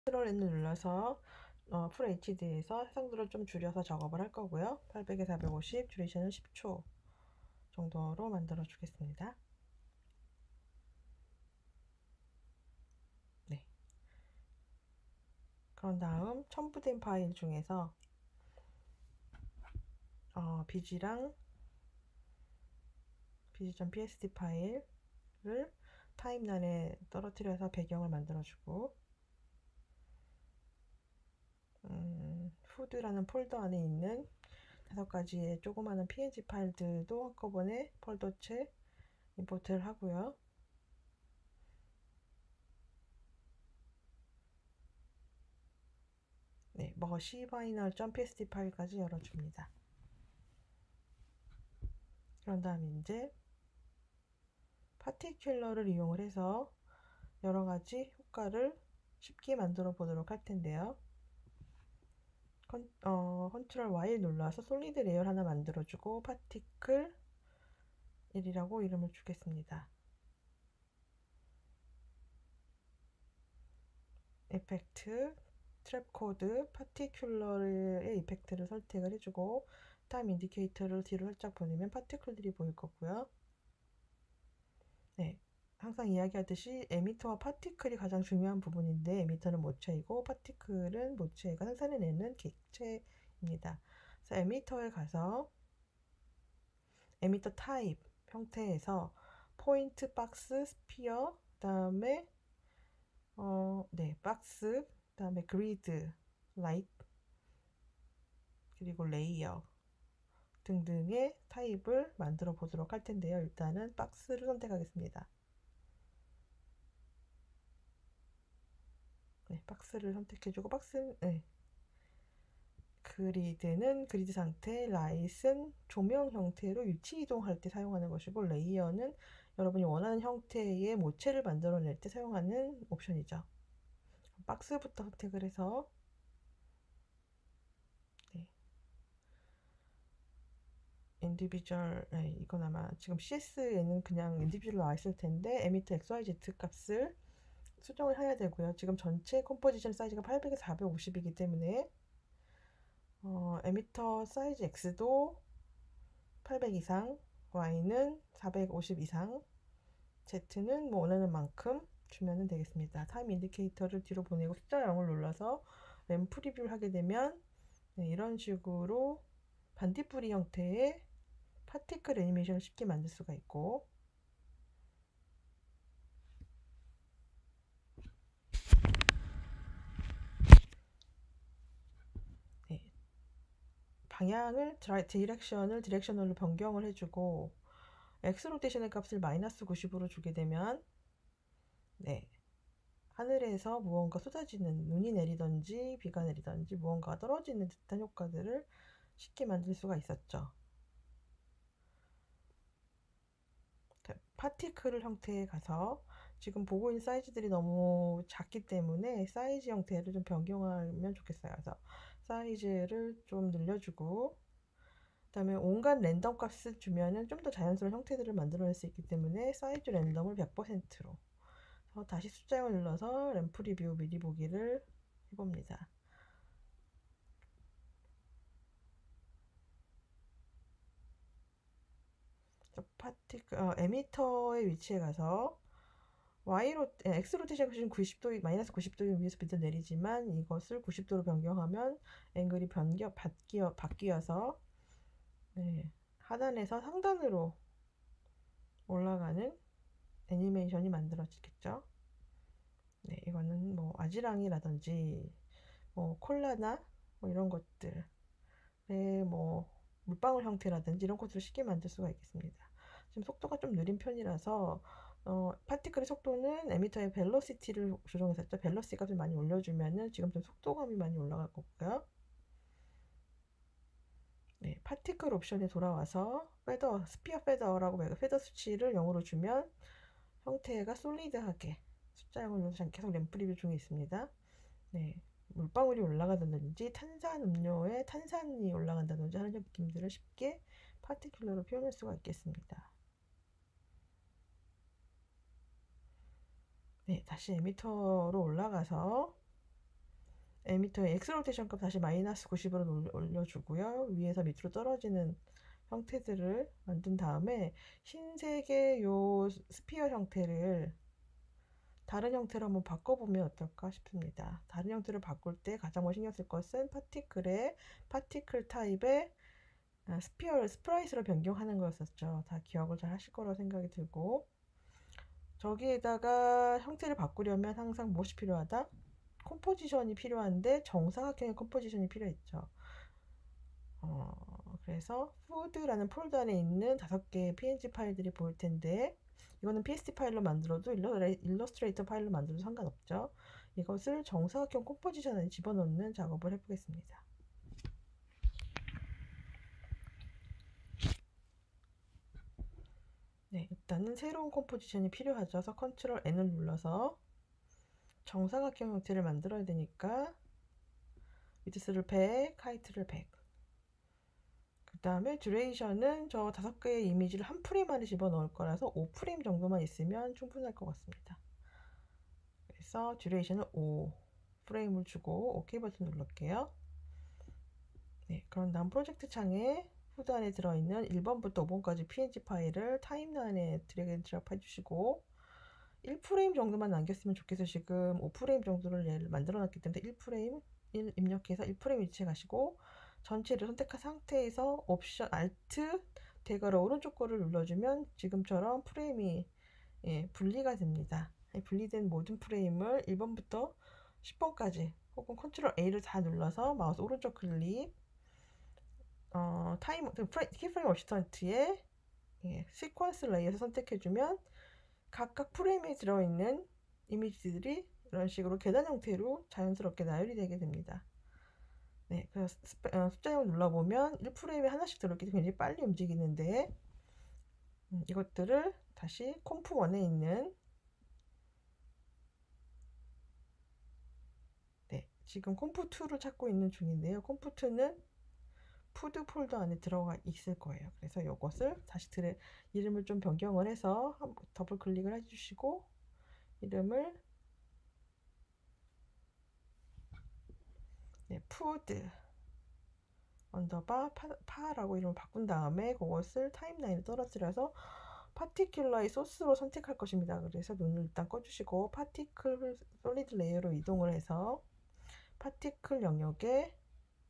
컨트롤 N을 눌러서 풀 HD에서 해상도를 좀 줄여서 작업을 할 거고요. 800에 450, 듀레이션은 10초 정도로 만들어 주겠습니다. 네. 그런 다음 첨부된 파일 중에서 bg랑 bg.psd 파일을 타임란에 떨어뜨려서 배경을 만들어주고 후드라는 폴더 안에 있는 5가지의 조그마한 png 파일들도 한꺼번에 폴더채 임포트를 하고요. 네, cfinal.psd 파일까지 열어줍니다. 그런 다음 이제 파티큘러를 이용을 해서 여러 가지 효과를 쉽게 만들어 보도록 할 텐데요. 컨트롤 Y 눌러서 솔리드 레이어 하나 만들어주고 파티클 1이라고 이름을 주겠습니다. 이펙트, 트랩 코드, 파티큘러의 이펙트를 선택을 해주고 타임 인디케이터를 뒤로 살짝 보내면 파티클들이 보일 거고요. 네, 항상 이야기하듯이 에미터와 파티클이 가장 중요한 부분인데 에미터는 모체이고 파티클은 모체가 생산해내는 객체입니다. 그래서 에미터에 가서 에미터 타입 형태에서 포인트, 박스, 스피어, 그다음에 네, 박스, 그다음에 그리드, 라이트, 그리고 레이어 등등의 타입을 만들어 보도록 할 텐데요. 일단은 박스를 선택하겠습니다. 네, 박스를 선택해주고 네. 그리드는 그리드 상태, 라이트는 조명 형태로 위치 이동할 때 사용하는 것이고 레이어는 여러분이 원하는 형태의 모체를 만들어낼 때 사용하는 옵션이죠. 박스부터 선택을 해서 네. 인디비주얼, 네, 이건 아마 지금 CS에는 그냥 인디비주얼 나와 있을 텐데 에미터 XYZ 값을 수정을 해야 되고요. 지금 전체 컴포지션 사이즈가 800에 450이기 때문에 에미터 사이즈 X도 800 이상, Y는 450 이상, Z는 뭐 원하는 만큼 주면 되겠습니다. 타임 인디케이터를 뒤로 보내고 숫자 0을 눌러서 램 프리뷰를 하게 되면 네, 이런 식으로 반딧불이 형태의 파티클 애니메이션을 쉽게 만들 수가 있고 네, 방향을 디렉셔널로 변경을 해주고 X 로테이션의 값을 마이너스 90으로 주게 되면 네, 하늘에서 무언가 쏟아지는 눈이 내리던지 비가 내리던지 무언가가 떨어지는 듯한 효과들을 쉽게 만들 수가 있었죠. 파티클 형태에 가서 지금 보고 있는 사이즈들이 너무 작기 때문에 사이즈 형태를 좀 변경하면 좋겠어요. 그래서 사이즈를 좀 늘려주고 그다음에 온갖 랜덤 값을 주면은 좀 더 자연스러운 형태들을 만들어낼 수 있기 때문에 사이즈 랜덤을 100%로 다시 숫자 0을 눌러서 램 프리뷰 미리 보기를 해봅니다. 에미터의 위치에 가서 X 로테이션 지금 90도, 마이너스 90도에 위에서 빛을 내리지만 이것을 90도로 변경하면 앵글이 바뀌어서 네, 하단에서 상단으로 올라가는 애니메이션이 만들어지겠죠. 네, 이거는 뭐 아지랑이라든지 뭐 콜라나 뭐 이런 것들의 뭐 물방울 형태라든지 이런 것들을 쉽게 만들 수가 있겠습니다. 지금 속도가 좀 느린 편이라서 파티클의 속도는 에미터의 벨로시티를 조정해서 했죠. 벨로시티 값을 많이 올려주면은 지금 좀 속도감이 많이 올라갈 거고요. 네, 파티클 옵션에 돌아와서 스피어 페더라고 페더 수치를 0으로 주면 형태가 솔리드하게 숫자 0을 눌러서 계속 램프 리뷰 중에 있습니다. 네, 물방울이 올라가든지 탄산 음료에 탄산이 올라간다든지 하는 느낌들을 쉽게 파티큘러로 표현할 수가 있겠습니다. 네, 다시 에미터로 올라가서 에미터의 X 로테이션 값 다시 마이너스 90으로 올려주고요. 위에서 밑으로 떨어지는 형태들을 만든 다음에 흰색의 요 스피어 형태를 다른 형태로 한번 바꿔보면 어떨까 싶습니다. 다른 형태를 바꿀 때 가장 먼저 신경 쓸 것은 파티클 타입의 스피어를 스프라이스로 변경하는 거였었죠. 다 기억을 잘 하실 거라고 생각이 들고, 저기에다가 형태를 바꾸려면 항상 무엇이 필요하다? 컴포지션이 필요한데 정사각형의 컴포지션이 필요했죠. 그래서 푸드라는 폴더 안에 있는 5개의 png 파일들이 보일 텐데, 이거는 pst 파일로 만들어도 일러스트레이터 파일로 만들어도 상관없죠. 이것을 정사각형 컴포지션 안에 집어넣는 작업을 해보겠습니다. 네, 일단은 새로운 컴포지션이 필요하죠. 그래서 컨트롤 N을 눌러서 정사각형 형태를 만들어야 되니까 위드스를 100, 하이트를 100. 그 다음에 듀레이션은 저 5개의 이미지를 한 프레임 안에 집어넣을 거라서 5프레임 정도만 있으면 충분할 것 같습니다. 그래서 듀레이션은 5프레임을 주고 OK 버튼 눌러볼게요. 네, 그런 다음 프로젝트 창에 후드 안에 들어있는 1번부터 5번까지 png 파일을 타임라인에 드래그 앤 드롭 해주시고 1프레임 정도만 남겼으면 좋겠어요. 지금 5프레임 정도를 만들어 놨기 때문에 1프레임 1 입력해서 1프레임 위치에 가시고 전체를 선택한 상태에서 옵션 Alt 대괄호 오른쪽 거를 눌러주면 지금처럼 프레임이 분리가 됩니다. 분리된 모든 프레임을 1번부터 10번까지 혹은 컨트롤 A를 다 눌러서 마우스 오른쪽 클릭 키프레임 어시스턴트에 시퀀스 레이어에서 선택해주면 각각 프레임에 들어있는 이미지들이 이런 식으로 계단 형태로 자연스럽게 나열이 되게 됩니다. 네, 그래서 숫자를 눌러보면 1프레임에 하나씩 들어있기 때문에 굉장히 빨리 움직이는데 이것들을 다시 컴프1에 있는 지금 컴프2를 찾고 있는 중인데요. 컴프2는 푸드 폴더 안에 들어가 있을 거예요. 그래서 이것을 다시 이름을 좀 변경을 해서 더블 클릭을 해주시고 이름을 푸드 언더바 파라고 이름을 바꾼 다음에 그것을 타임라인에 떨어뜨려서 파티큘러의 소스로 선택할 것입니다. 그래서 눈을 일단 꺼주시고 파티클 솔리드 레이어로 이동을 해서 파티클 영역에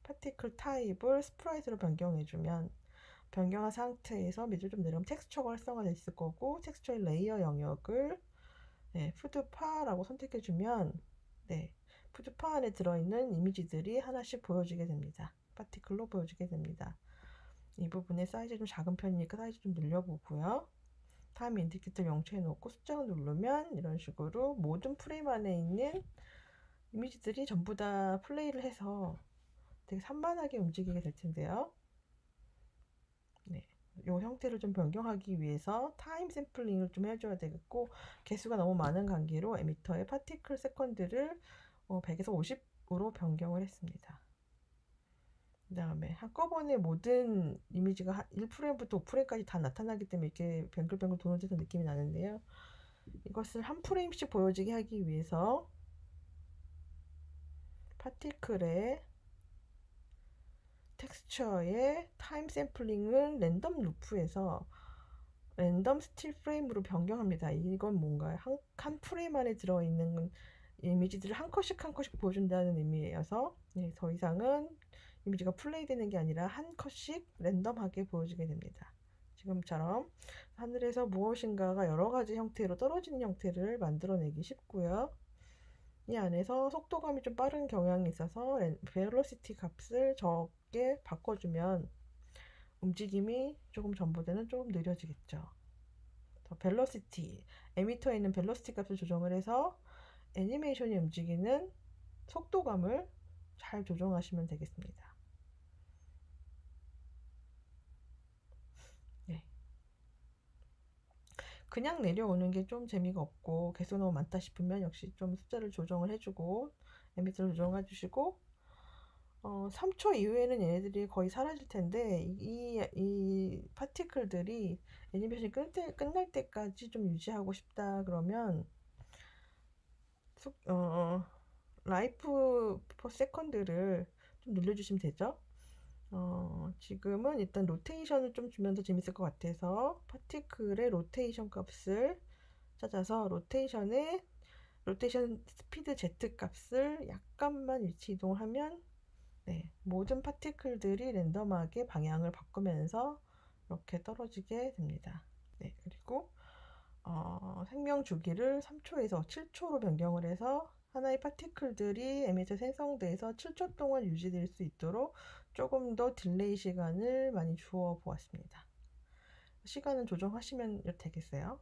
파티클 타입을 스프라이트로 변경해주면 변경한 상태에서 밑으로 좀 내려오면 텍스처가 활성화되어 있을 거고 텍스처의 레이어 영역을 푸드파라고 선택해주면 푸드파 안에 들어있는 이미지들이 하나씩 보여지게 됩니다. 파티클로 보여지게 됩니다. 이 부분의 사이즈 좀 작은 편이니까 사이즈 좀 늘려보고요. 타임 인디케이터 명치해 놓고 숫자를 누르면 이런 식으로 모든 프레임 안에 있는 이미지들이 전부 다 플레이를 해서 되게 산만하게 움직이게 될 텐데요. 이 형태를 좀 변경하기 위해서 타임 샘플링을 좀 해줘야 되겠고 개수가 너무 많은 관계로 에미터의 파티클 세컨드를 100에서 50으로 변경을 했습니다. 그 다음에 한꺼번에 모든 이미지가 1프레임부터 5프레임까지 다 나타나기 때문에 이렇게 뱅글뱅글 도는 듯한 느낌이 나는데요. 이것을 한 프레임씩 보여지게 하기 위해서 파티클의 텍스처의 타임 샘플링을 랜덤 루프에서 랜덤 스틸 프레임으로 변경합니다. 이건 뭔가요? 한 프레임 안에 들어있는 이미지들을 한 컷씩 한 컷씩 보여준다는 의미여서 더 이상은 이미지가 플레이 되는 게 아니라 한 컷씩 랜덤하게 보여지게 됩니다. 지금처럼 하늘에서 무엇인가가 여러 가지 형태로 떨어지는 형태를 만들어내기 쉽고요. 이 안에서 속도감이 좀 빠른 경향이 있어서 벨로시티 값을 적게 바꿔주면 움직임이 조금 전보다는 조금 느려지겠죠. 벨로시티, 에미터에 있는 벨로시티 값을 조정을 해서 애니메이션이 움직이는 속도감을 잘 조정하시면 되겠습니다. 그냥 내려오는 게 좀 재미가 없고 개수 너무 많다 싶으면 역시 좀 숫자를 조정을 해주고 에미터를 조정해 주시고 3초 이후에는 얘네들이 거의 사라질 텐데 이 파티클들이 애니메이션이 끝날 때까지 좀 유지하고 싶다 그러면 라이프 퍼 세컨드를 좀 늘려주시면 되죠. 지금은 일단 로테이션을 좀 주면 더 재밌을 것 같아서 파티클의 로테이션 값을 찾아서 로테이션 스피드 Z 값을 약간만 위치 이동하면 모든 파티클들이 랜덤하게 방향을 바꾸면서 이렇게 떨어지게 됩니다. 그리고 생명 주기를 3초에서 7초로 변경을 해서 하나의 파티클들이 에미터 생성돼서 7초 동안 유지될 수 있도록 조금 더 딜레이 시간을 많이 주어 보았습니다. 시간은 조정하시면 되겠어요.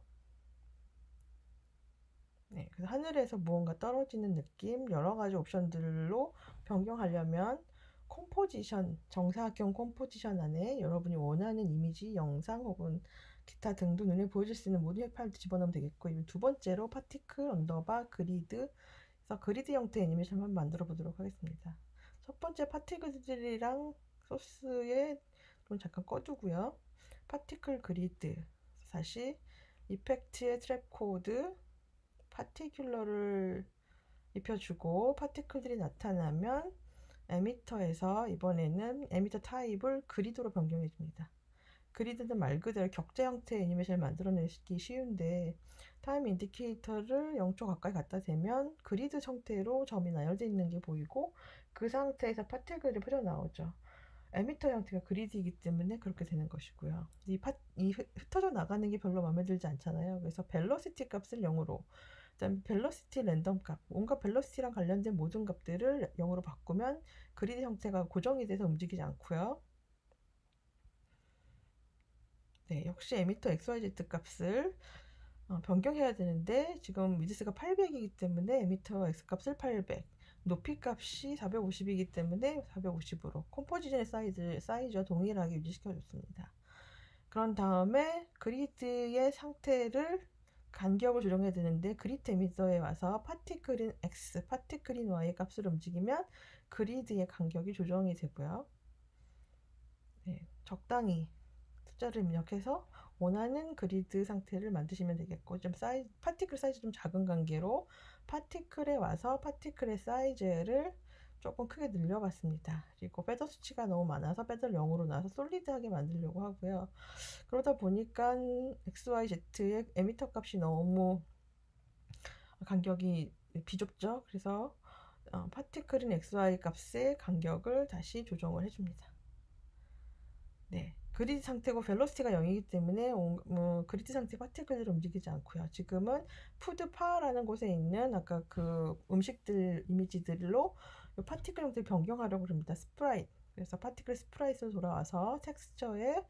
그래서 하늘에서 무언가 떨어지는 느낌, 여러 가지 옵션들로 변경하려면 컴포지션, 정사각형 컴포지션 안에 여러분이 원하는 이미지, 영상 혹은 기타 등도 눈에 보여줄 수 있는 모든 파일도 집어넣으면 되겠고, 두 번째로 파티클 언더바 그리드, 그래서 그리드 형태의 애니메이션을 한번 만들어 보도록 하겠습니다. 첫 번째 파티클들이랑 소스에 좀 잠깐 꺼두고요. 파티클 그리드, 다시 이펙트의 트랩 코드, 파티큘러를 입혀주고 파티클들이 나타나면 에미터에서 이번에는 에미터 타입을 그리드로 변경해 줍니다. 그리드는 말 그대로 격자 형태의 애니메이션을 만들어내기 쉬운데 타임 인디케이터를 0초 가까이 갖다 대면 그리드 형태로 점이 나열되어 있는 게 보이고 그 상태에서 파티클이 퍼져나오죠. 에미터 형태가 그리드이기 때문에 그렇게 되는 것이고요. 이 흩어져 나가는 게 별로 마음에 들지 않잖아요. 그래서 벨로시티 값을 0으로, 그다음에 벨로시티 랜덤 값, 온갖 벨로시티랑 관련된 모든 값들을 0으로 바꾸면 그리드 형태가 고정이 돼서 움직이지 않고요. 역시 에미터 XYZ 값을 변경해야 되는데 지금 위드스가 800이기 때문에 에미터 X 값을 800, 높이 값이 450이기 때문에 450으로 컴포지션의 사이즈와 동일하게 유지시켜줬습니다. 그런 다음에 그리드의 상태를 간격을 조정해야 되는데 그리드 에미터에 와서 파티클인 X, 파티클인 Y의 값을 움직이면 그리드의 간격이 조정이 되고요. 적당히 숫자를 입력해서 원하는 그리드 상태를 만드시면 되겠고, 좀 파티클 사이즈 좀 작은 관계로 파티클에 와서 파티클의 사이즈를 조금 크게 늘려봤습니다. 그리고 패더 수치가 너무 많아서 패더를 0으로 놔서 솔리드하게 만들려고 하고요. 그러다 보니까 XYZ의 에미터 값이 너무 간격이 비좁죠. 그래서 파티클인 XY 값의 간격을 다시 조정을 해줍니다. 그리드 상태고 벨로시티가 0이기 때문에 그리드 상태 파티클들을 움직이지 않고요. 지금은 푸드파라는 곳에 있는 아까 그 음식들 이미지들로 파티클 형태를 변경하려고 합니다. 스프라이트. 그래서 파티클 스프라이트로 돌아와서 텍스처에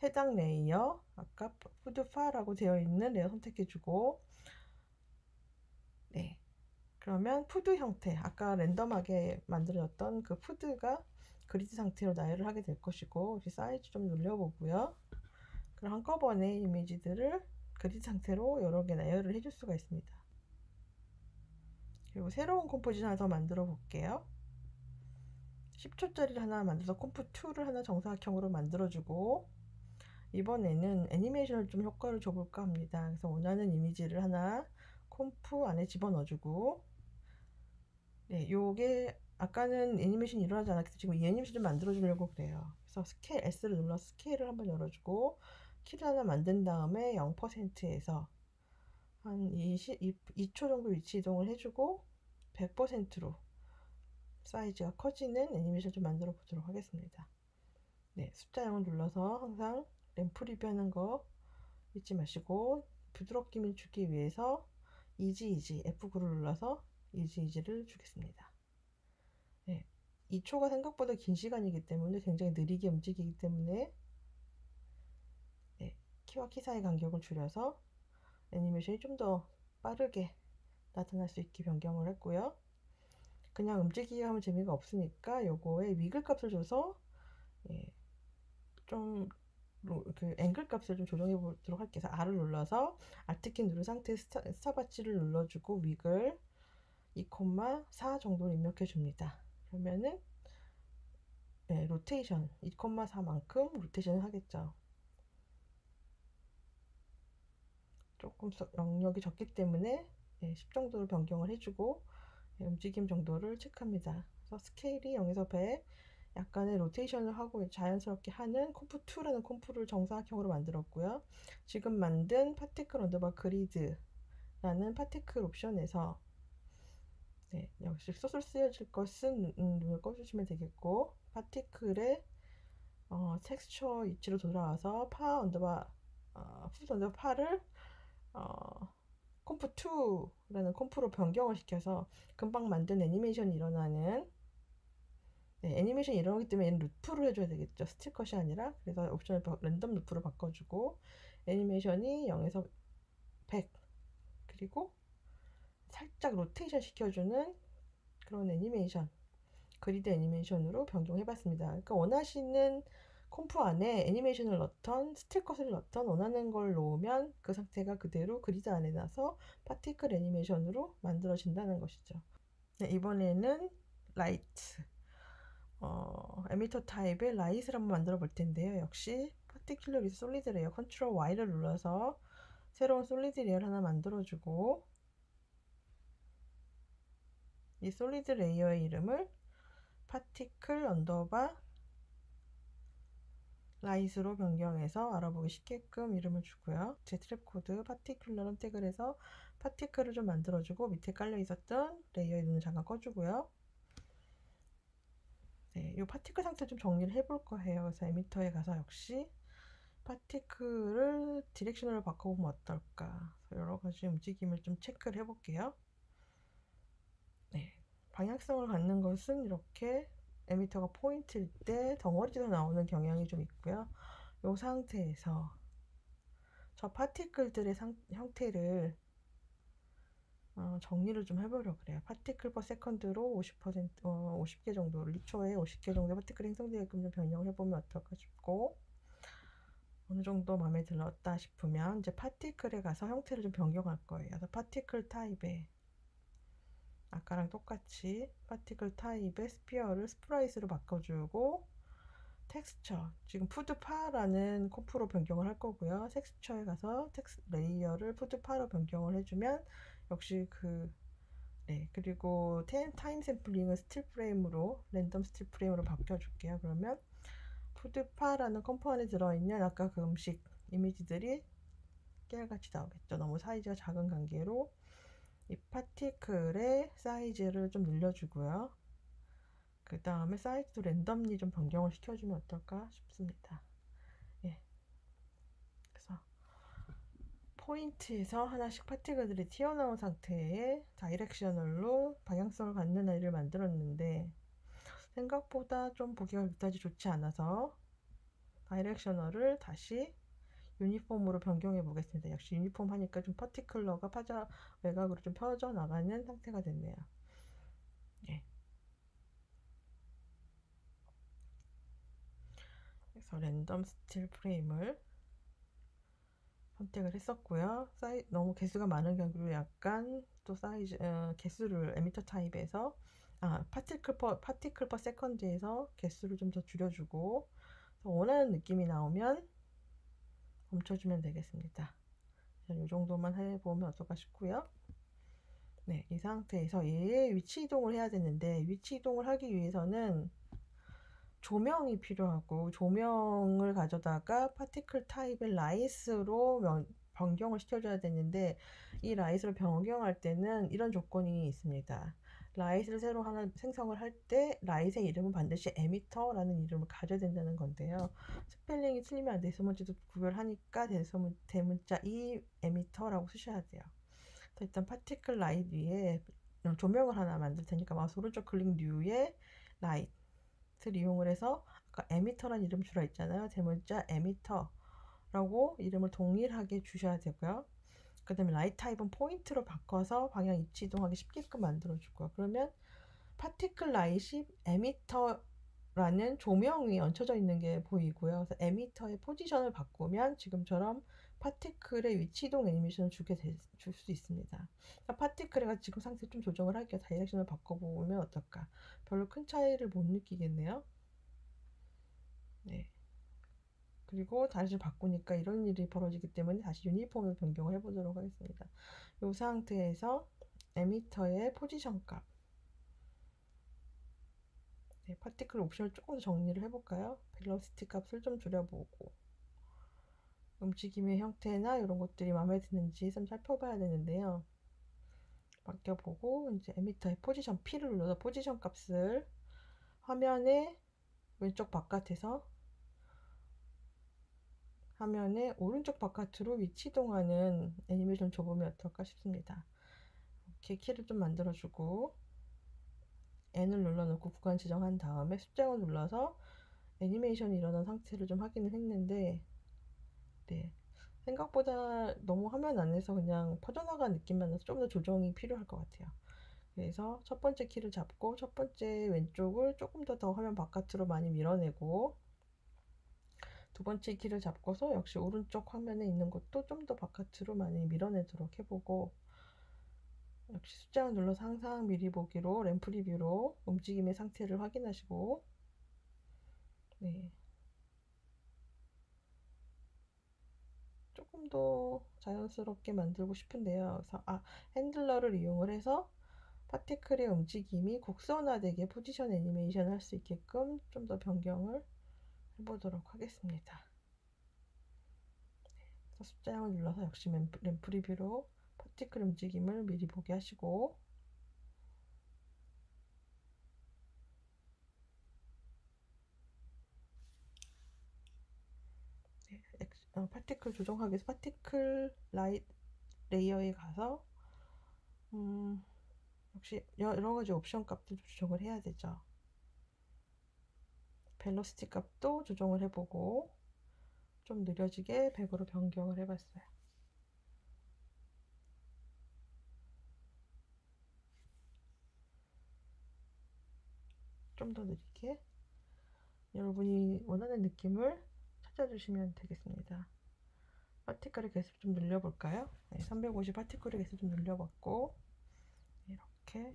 해당 레이어, 아까 푸드파라고 되어 있는 레이어 선택해주고, 그러면 푸드 형태, 아까 랜덤하게 만들어졌던 그 푸드가 그리드 상태로 나열을 하게 될 것이고, 사이즈 좀 늘려보고요. 그럼 한꺼번에 이미지들을 그리드 상태로 여러 개 나열을 해줄 수가 있습니다. 그리고 새로운 컴포지션 하나 더 만들어 볼게요. 10초짜리를 하나 만들어서 컴프2를 하나 정사각형으로 만들어주고, 이번에는 애니메이션을 좀 효과를 줘볼까 합니다. 그래서 원하는 이미지를 하나 컴프 안에 집어넣어주고, 요게 아까는 애니메이션이 일어나지 않았기 때문에 지금 이 애니메이션 좀 만들어주려고 그래요. 그래서 스케일 S를 눌러서 스케일을 한번 열어주고 키를 하나 만든 다음에 0%에서 한 2초 정도 위치 이동을 해주고 100%로 사이즈가 커지는 애니메이션 좀 만들어 보도록 하겠습니다. 숫자 0을 눌러서 항상 램프 리뷰하는 거 잊지 마시고 부드럽게 주기 위해서 이지 F9를 눌러서 이지를 주겠습니다. 2초가 생각보다 긴 시간이기 때문에 굉장히 느리게 움직이기 때문에 키와 키 사이 간격을 줄여서 애니메이션이 좀 더 빠르게 나타날 수 있게 변경을 했고요. 그냥 움직이기 하면 재미가 없으니까 요거에 위글 값을 줘서 좀 그 앵글 값을 좀 조정해 보도록 할게요. 그래서 R을 눌러서 Alt키 누른 상태에 스탑워치를 눌러주고 위글 2,4 정도를 입력해 줍니다. 그러면은 로테이션 2,4만큼 로테이션을 하겠죠. 조금 영역이 적기 때문에 10 정도로 변경을 해주고 움직임 정도를 체크합니다. 그래서 스케일이 0에서 100, 약간의 로테이션을 하고 자연스럽게 하는 콤프2라는 콤프를 정사각형으로 만들었고요. 지금 만든 파티클 언더바 그리드라는 파티클 옵션에서 역시 소스를 쓰여질 것은 눈을 꺼주시면 되겠고, 파티클의 텍스처 위치로 돌아와서 파 언더바 풋 언더바 파를 콤프2라는 콤프로 변경을 시켜서 금방 만든 애니메이션이 일어나는 애니메이션이 일어나기 때문에 얘는 루프를 해줘야 되겠죠. 스틸컷이 아니라. 그래서 옵션을 랜덤 루프로 바꿔주고 애니메이션이 0에서 100 그리고 살짝 로테이션 시켜주는 그런 애니메이션, 그리드 애니메이션으로 변경해봤습니다. 그러니까 원하시는 콤프 안에 애니메이션을 넣던 스틸컷을 넣던 원하는 걸 놓으면 그 상태가 그대로 그리드 안에 나서 파티클 애니메이션으로 만들어진다는 것이죠. 네, 이번에는 라이트 에미터 타입의 라이트를 한번 만들어 볼 텐데요. 역시 파티큘러 위드 솔리드 레이어 컨트롤 Y를 눌러서 새로운 솔리드 레이어를 하나 만들어주고 이 솔리드 레이어의 이름을 파티클 언더바 라이트로 변경해서 알아보기 쉽게끔 이름을 주고요. 제 트랩 코드 파티큘러 선택을 해서 파티클을 좀 만들어주고 밑에 깔려 있었던 레이어의 눈을 잠깐 꺼주고요. 이 파티클 상태 좀 정리를 해볼 거예요. 그래서 에미터에 가서 역시 파티클을 디렉션으로 바꿔보면 어떨까. 여러 가지 움직임을 좀 체크를 해볼게요. 방향성을 갖는 것은 이렇게 에미터가 포인트일 때 덩어리로 나오는 경향이 좀 있고요. 이 상태에서 저 파티클들의 형태를 정리를 좀 해보려고 그래요. 파티클 퍼 세컨드로 50개 정도, 1초에 50개 정도 파티클 생성되게끔 좀 변형을 해보면 어떨까 싶고, 어느 정도 마음에 들었다 싶으면 이제 파티클에 가서 형태를 좀 변경할 거예요. 그래서 파티클 타입에 아까랑 똑같이 파티클 타입의 스피어를 스프라이스로 바꿔주고 텍스처, 지금 푸드파라는 콤프로 변경을 할 거고요. 텍스처에 가서 텍스트 레이어를 푸드파로 변경을 해주면 역시 그리고 타임 샘플링은 스틸 프레임으로 랜덤 스틸 프레임으로 바꿔줄게요. 그러면 푸드파라는 컴포 안에 들어있는 아까 그 음식 이미지들이 깨알같이 나오겠죠. 너무 사이즈가 작은 관계로 이 파티클의 사이즈를 좀 늘려주고요. 그 다음에 사이즈도 랜덤리 좀 변경을 시켜주면 어떨까 싶습니다. 그래서 포인트에서 하나씩 파티클들이 튀어나온 상태의 다이렉셔널로 방향성을 갖는 아이를 만들었는데 생각보다 좀 보기가 그다지 좋지 않아서 다이렉셔널을 다시 유니폼으로 변경해 보겠습니다. 역시 유니폼 하니까 좀 퍼티클러가 외곽으로 좀 펴져 나가는 상태가 됐네요. 그래서 랜덤 스틸 프레임을 선택을 했었고요. 너무 개수가 많은 경우로 약간 또 개수를 에미터 타입에서 파티클 퍼 세컨드에서 개수를 좀 더 줄여주고 원하는 느낌이 나오면 멈춰주면 되겠습니다. 이 정도만 해보면 어떨까 싶고요. 이 상태에서 얘의 위치 이동을 해야 되는데 위치 이동을 하기 위해서는 조명이 필요하고 조명을 가져다가 파티클 타입의 라이스로 변경을 시켜줘야 되는데 이 라이스로 변경할 때는 이런 조건이 있습니다. 라이스를 새로 하나 생성을 할 때 라이스의 이름은 반드시 에미터라는 이름을 가져야 된다는 건데요. 스펠링이 틀리면 안 돼. 대소문자도 구별하니까 대문자 E 에미터라고 쓰셔야 돼요. 일단 파티클 라이트 위에 조명을 하나 만들 테니까 마우스 오른쪽 클릭 뉴에 라이트를 이용을 해서 아까 에미터라는 이름 주라 했잖아요. 대문자 에미터라고 이름을 동일하게 주셔야 되고요. 그 다음에 라이트 타입은 포인트로 바꿔서 방향 입지 이동하기 쉽게끔 만들어주고요. 그러면 파티클 라이트이 에미터라는 조명 위에 얹혀져 있는 게 보이고요. 그래서 에미터의 포지션을 바꾸면 지금처럼 파티클의 위치 이동 애니메이션을 줄 수 있습니다. 파티클의 지금 상태 좀 조정을 할게요. 다이렉션을 바꿔보면 어떨까? 별로 큰 차이를 못 느끼겠네요. 그리고 다시 바꾸니까 이런 일이 벌어지기 때문에 다시 유니폼을 변경을 해보도록 하겠습니다. 이 상태에서 에미터의 포지션 값 네, 파티클 옵션을 조금 더 정리를 해볼까요? 벨로시티 값을 좀 줄여보고 움직임의 형태나 이런 것들이 마음에 드는지 좀 살펴봐야 되는데요. 맡겨보고 이제 에미터의 포지션 P를 눌러서 포지션 값을 화면의 왼쪽 바깥에서 화면의 오른쪽 바깥으로 위치 이동하는 애니메이션 줘보면 어떨까 싶습니다. 이렇게 키를 좀 만들어주고 N을 눌러놓고 구간 지정한 다음에 숫자를 눌러서 애니메이션이 일어난 상태를 좀 확인을 했는데 네, 생각보다 너무 화면 안에서 그냥 퍼져나간 느낌만 나서 좀 더 조정이 필요할 것 같아요. 그래서 첫 번째 키를 잡고 첫 번째 왼쪽을 조금 더 화면 바깥으로 많이 밀어내고 두 번째 키를 잡고서 역시 오른쪽 화면에 있는 것도 좀 더 바깥으로 많이 밀어내도록 해보고 역시 숫자를 눌러서 항상 미리 보기로 램프 리뷰로 움직임의 상태를 확인하시고 네. 조금 더 자연스럽게 만들고 싶은데요. 그래서 핸들러를 이용을 해서 파티클의 움직임이 곡선화되게 포지션 애니메이션 할 수 있게끔 좀 더 변경을 해보도록 하겠습니다. 숫자형을 눌러서 역시 램프 리뷰로 파티클 움직임을 미리 보게 하시고 네, 파티클 조정하기 위해서 파티클 레이어에 가서 역시 여러 가지 옵션 값도 조정을 해야 되죠. 벨로시티 값도 조정을 해보고 좀 느려지게 100으로 변경을 해봤어요. 좀 더 느리게 여러분이 원하는 느낌을 찾아주시면 되겠습니다. 파티클을 계속 좀 늘려볼까요? 네, 350 파티클을 계속 좀 늘려봤고 이렇게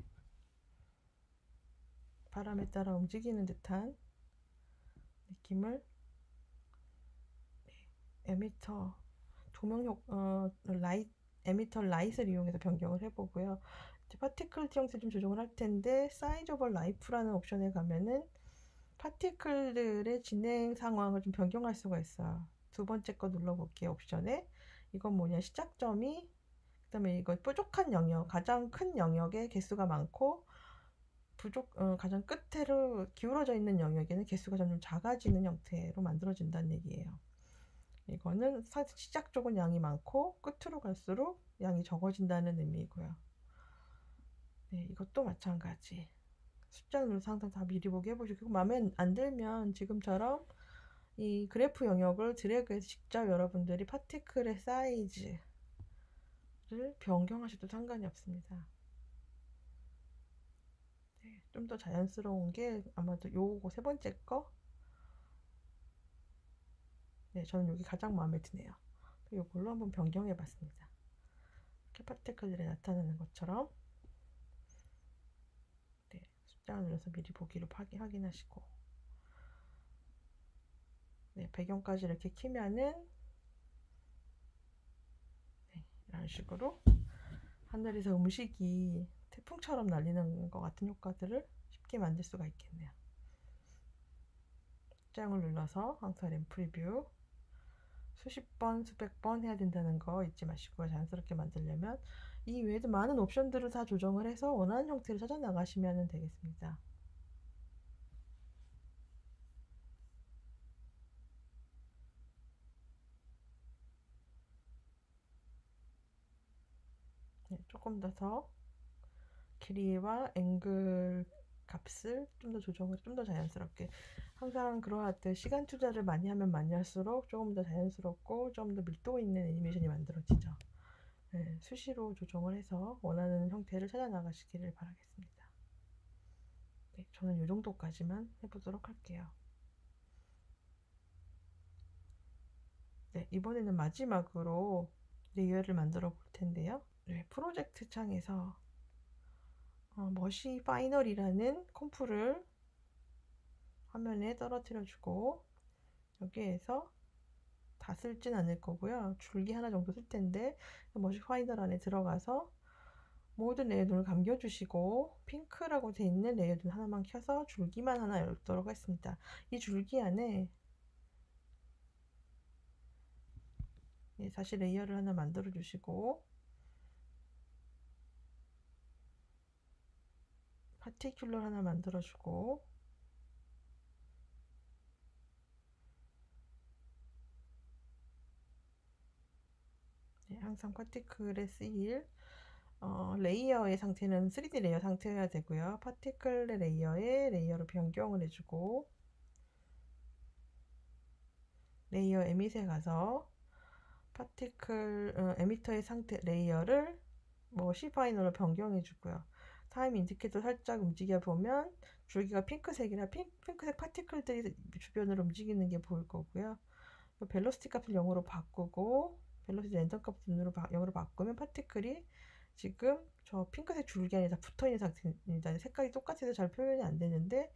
바람에 따라 움직이는 듯한 느낌을 에미터 조명 에미터 라이트를 이용해서 변경을 해보고요. 파티클 형태 좀 조정을 할 텐데 사이즈 오버 라이프라는 옵션에 가면은 파티클들의 진행 상황을 좀 변경할 수가 있어요. 두 번째 거 눌러볼게요. 옵션에 이건 뭐냐 시작점이 그 다음에 이거 뾰족한 영역 가장 큰 영역에 개수가 많고 가장 끝으로 기울어져 있는 영역에는 개수가 점점 작아지는 형태로 만들어진다는 얘기예요. 이거는 시작 쪽은 양이 많고 끝으로 갈수록 양이 적어진다는 의미이고요. 네, 이것도 마찬가지. 숫자를 항상 다 미리 보기 해보시고 마음에 안 들면 지금처럼 이 그래프 영역을 드래그해서 직접 여러분들이 파티클의 사이즈를 변경하셔도 상관이 없습니다. 네, 좀 더 자연스러운 게 아마도 요거 세 번째 거. 네, 저는 여기 가장 마음에 드네요. 이걸로 한번 변경해 봤습니다. 이렇게 파티클들이 나타나는 것처럼 네, 숫자를 눌러서 미리 보기로 확인하시고 네, 배경까지 이렇게 키면은 네, 이런 식으로 하늘에서 음식이 태풍처럼 날리는 것 같은 효과들을 쉽게 만들 수가 있겠네요. 숫자를 눌러서 항상 램프 리뷰 수십 번, 수백 번 해야 된다는 거 잊지 마시고 자연스럽게 만들려면 이 외에도 많은 옵션들을 다 조정을 해서 원하는 형태를 찾아 나가시면 되겠습니다. 네, 조금 더 길이와 앵글 값을 좀 더 조정을 좀 더 자연스럽게 항상 그러하듯 시간 투자를 많이 하면 많이 할수록 조금 더 자연스럽고 좀 더 밀도 있는 애니메이션이 만들어지죠. 네, 수시로 조정을 해서 원하는 형태를 찾아 나가시기를 바라겠습니다. 네, 저는 이 정도까지만 해보도록 할게요. 네, 이번에는 마지막으로 레이어를 만들어 볼 텐데요. 네, 프로젝트 창에서 머시 파이널이라는 컴프를 화면에 떨어뜨려 주고 여기에서 다 쓸진 않을 거고요. 줄기 하나 정도 쓸 텐데 머시 파이널 안에 들어가서 모든 레이어들을 감겨주시고 핑크라고 되어 있는 레이어들 하나만 켜서 줄기만 하나 열도록 하겠습니다. 이 줄기 안에 다시 레이어를 하나 만들어 주시고 파티큘러 하나 만들어 주고 항상 파티클에 쓰일 레이어의 상태는 3D 레이어 상태여야 되고요. 파티클의 레이어에 레이어로 변경을 해주고 레이어 에밋에 가서 파티클 에미터의 상태 레이어를 뭐 C파이널로 변경해 주고요. 타임 인디케이터 살짝 움직여 보면 줄기가 핑크색이라 핑크색 파티클들이 주변으로 움직이는 게 보일 거고요. 벨로시티 값을 0으로 바꾸고 벨로시티 랜덤 값을 0으로 바꾸면 파티클이 지금 저 핑크색 줄기 안에 다 붙어있는 상태입니다. 색깔이 똑같아서 잘 표현이 안 되는데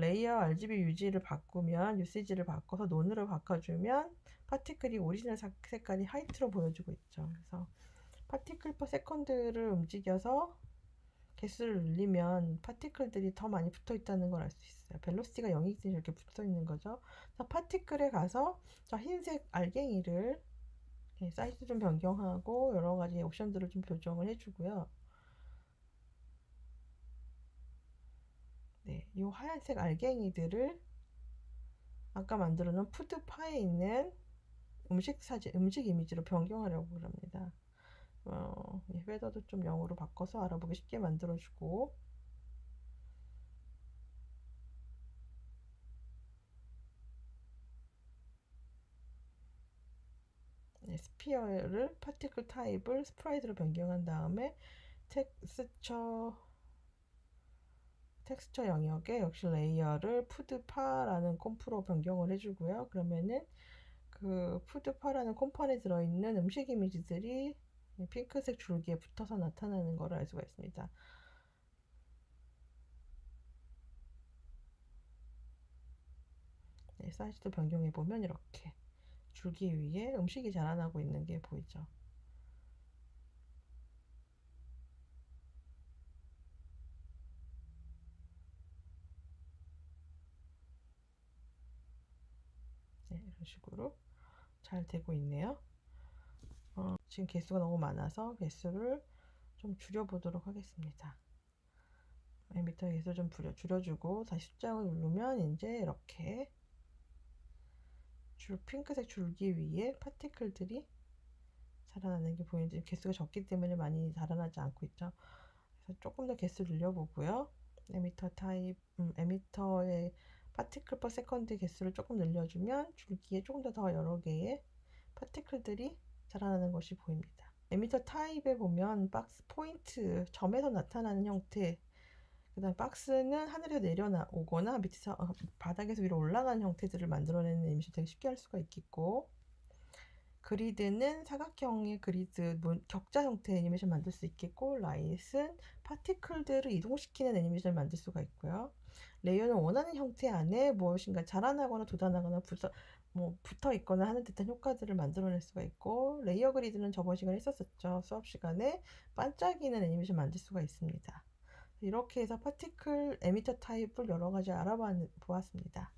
레이어 RGB 유지를 바꾸면 유시지를 바꿔서 논으로 바꿔주면 파티클이 오리지널 색깔이 화이트로 보여주고 있죠. 그래서 파티클 퍼 세컨드를 움직여서 개수를 늘리면 파티클들이 더 많이 붙어 있다는 걸 알 수 있어요. 벨로시티가 0이기 때문에 이렇게 붙어 있는 거죠. 파티클에 가서 저 흰색 알갱이를 사이즈 좀 변경하고 여러 가지 옵션들을 좀 조정을 해주고요. 네, 이 하얀색 알갱이들을 아까 만들어 놓은 푸드파에 있는 음식 이미지로 변경하려고 합니다. 헤더도 좀 0으로 바꿔서 알아보기 쉽게 만들어주고 스피어를 파티클 타입을 스프라이트로 변경한 다음에 텍스처 영역에 역시 레이어를 푸드파라는 콤프로 변경을 해주고요. 그러면은 그 푸드파라는 콤판에 들어있는 음식 이미지들이 핑크색 줄기에 붙어서 나타나는 걸 알 수가 있습니다. 사이즈도 변경해 보면 이렇게 줄기 위에 음식이 자라나고 있는 게 보이죠. 이런 식으로 잘 되고 있네요. 지금 개수가 너무 많아서 개수를 좀 줄여보도록 하겠습니다. 미터 개수 좀 줄여주고 다시 숫자를 누르면 이제 이렇게 핑크색 줄기 위에 파티클들이 자라나는 게 보이는데 개수가 적기 때문에 많이 자라나지 않고 있죠. 그래서 조금 더 개수를 늘려보고요. 에미터의 파티클 퍼 세컨드 개수를 조금 늘려주면 줄기에 조금 더 여러 개의 파티클들이 자라나는 것이 보입니다. 에미터 타입에 보면 박스 포인트, 점에서 나타나는 형태, 그 다음 박스는 하늘에서 내려오거나 밑에서 바닥에서 위로 올라가는 형태들을 만들어내는 애니메이션 되게 쉽게 할 수가 있겠고, 그리드는 사각형의 그리드 격자 형태의 애니메이션 만들 수 있겠고, 라잇은 파티클들을 이동시키는 애니메이션을 만들 수가 있고요. 레이어는 원하는 형태 안에 무엇인가 자라나거나 돋아나거나 붙어 있거나 하는 듯한 효과들을 만들어낼 수가 있고, 레이어 그리드는 저번 시간에 했었었죠. 수업 시간에 반짝이는 애니메이션 만들 수가 있습니다. 이렇게 해서 파티클 에미터 타입을 여러 가지 알아보았습니다.